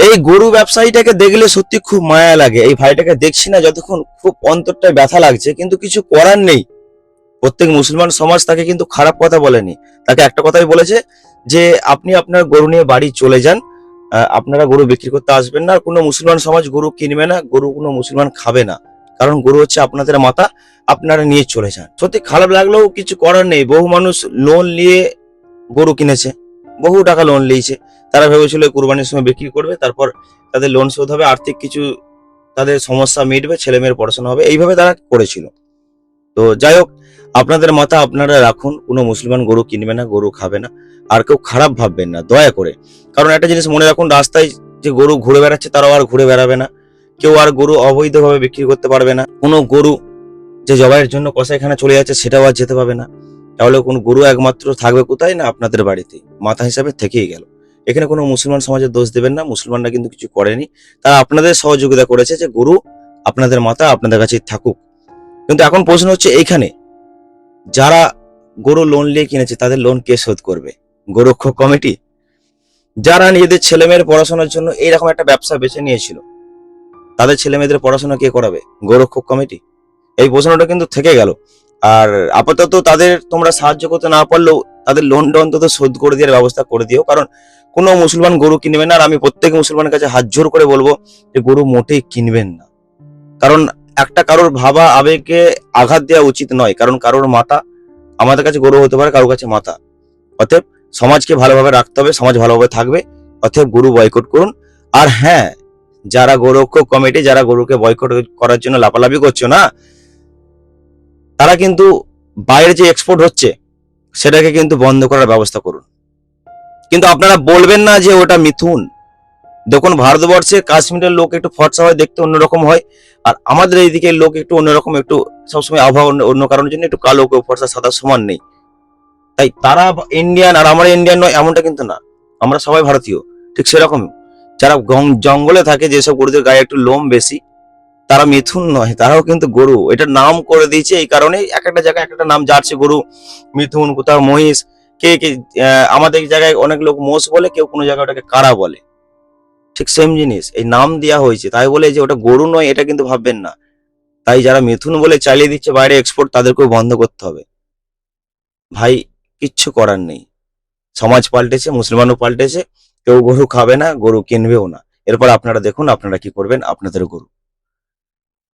এই গরু ব্যবসায়ীটাকে দেখলে সত্যি খুব মায়া লাগে। এই ভাইটাকে দেখছি না যতক্ষণ খুব অন্তরটায় ব্যথা লাগছে, কিন্তু কিছু করার নেই। প্রত্যেক মুসলমান সমাজ তাকে কিন্তু খারাপ কথা বলেনি, তাকে একটা কথাই বলেছে যে আপনি আপনার গরু নিয়ে বাড়ি চলে যান, আপনারা গরু বিক্রি করতে আসবেন না। কোনো মুসলমান সমাজ গরু কিনবে না, গরু কোনো মুসলমান খাবে না, কারণ গরু হচ্ছে আপনাদের মাতা, আপনারা নিয়ে চলে যান। সত্যি খারাপ লাগলেও কিছু করার নেই। বহু মানুষ লোন নিয়ে গরু কিনেছে, বহু টাকা লোন নিয়েছে। তারা ভেবেছিল কুরবানির সময় বিক্রি করবে, তারপর তাদের লোন শোধ হবে, আর্থিক কিছু তাদের সমস্যা মিটবে, ছেলে মেয়ের পড়াশোনা হবে, এইভাবে তারা করেছিল। তো যাই হোক, আপনাদের মাথা আপনারা রাখুন, কোনো মুসলমান গরু কিনবে না, গরু খাবে না। আর কেউ খারাপ ভাববেন না দয়া করে। কারণ একটা জিনিস মনে রাখুন, রাস্তায় যে গরু ঘুরে বেড়াচ্ছে তারাও আর ঘুরে বেড়াবে না। কেউ আর গরু অবৈধভাবে বিক্রি করতে পারবে না। কোনো গরু যে জবাইয়ের জন্য কসাইখানা চলে যাচ্ছে সেটাও আর যেতে পাবে না। তাহলে কোন গরু একমাত্র থাকবে কোথায়? না আপনাদের বাড়িতে, মাথা হিসাবে থেকেই গেল। এখানে কোনো মুসলমান সমাজের দোষ দেবেন না, মুসলমানরা কিন্তু কিছু করেনি, তারা আপনাদের সহযোগিতা করেছে যে গরু আপনাদের মাথা আপনাদের কাছে থাকুক। কিন্তু এখন প্রশ্ন হচ্ছে এইখানে, যারা গরু লোন নিয়ে কিনেছে তাদের লোন কে শোধ করবে? গোরক্ষক কমিটি? যারা নিজেদের ছেলে মেয়ের পড়াশোনার জন্য এইরকম একটা ব্যবসা বেছে নিয়েছিল, তাদের ছেলে মেয়েদের পড়াশোনা কে করাবে? গোরক্ষক কমিটি? এই প্রশ্নটা কিন্তু থেকে গেল। আর আপাতত তাদের তোমরা সাহায্য করতে না পারলেও তাদের লোনটা অন্তত শোধ করে দেওয়ার ব্যবস্থা করে দিও। কারণ কোনো মুসলমান গরু কিনবে না। আর আমি প্রত্যেক মুসলমানের কাছে হাত জোর করে বলবো যে গরু মোটেই কিনবেন না। কারণ একটা কারোর ভাবা আবেগে আঘাত দেওয়া উচিত নয়। কারণ কারোর মাতা, আমাদের কাছে গরু হতে পারে, কারোর কাছে মাতা। অতএব সমাজকে ভালোভাবে রাখতে হবে, সমাজ ভালোভাবে থাকবে। অতএব গরু বয়কট করুন। আর হ্যাঁ, যারা গোরক্ষক কমিটি, যারা গরুকে বয়কট করার জন্য লাফালাফি করছো না, তারা কিন্তু বাইরে যে এক্সপোর্ট হচ্ছে সেটাকে কিন্তু বন্ধ করার ব্যবস্থা করুন। কিন্তু আপনারা বলবেন না যে ওটা মিথুন। দেখুন, ভারতবর্ষে কাশ্মীরের লোক একটু ফর্সা হয়, দেখতে অন্যরকম হয়। আর আমাদের এইদিকে লোক একটু অন্যরকম, একটু সবসময় আবহাওয়া অন্য কারণের জন্য একটু কালো, কেউ ফর্সা, সাদা সমান নেই। তাই তারা ইন্ডিয়ান আর আমরা ইন্ডিয়ান নয় এমনটা কিন্তু না, আমরা সবাই ভারতীয়। ঠিক সেরকম যারা জঙ্গলে থাকে, যেসব গরুদের গায়ে একটু লোম বেশি, তারা মিথুন নয়, তারাও কিন্তু গরু। এটার নাম করে দিয়েছে এই কারণে, এক একটা জায়গায় এক একটা নাম, জার্সি গরু, মিথুন, কোথাও মহিষ, কে কে আমাদের জায়গায় অনেক লোক মোষ বলে, কেউ কোনো জায়গায় ওটাকে কারা বলে। ঠিক সেম জিনিস, এই নাম দেওয়া হয়েছে, তাই বলে যে ওটা গরু নয় এটা কিন্তু ভাববেন না। তাই যারা মিথুন বলে চালিয়ে দিচ্ছে বাইরে এক্সপোর্ট, তাদেরকেও বন্ধ করতে হবে ভাই। কিচ্ছু করার নেই, সমাজ পাল্টেছে, মুসলমানও পাল্টেছে। কেউ গরু খাবে না, গরু কিনবেও না। এরপর আপনারা দেখুন আপনারা কি করবেন আপনাদের গরু।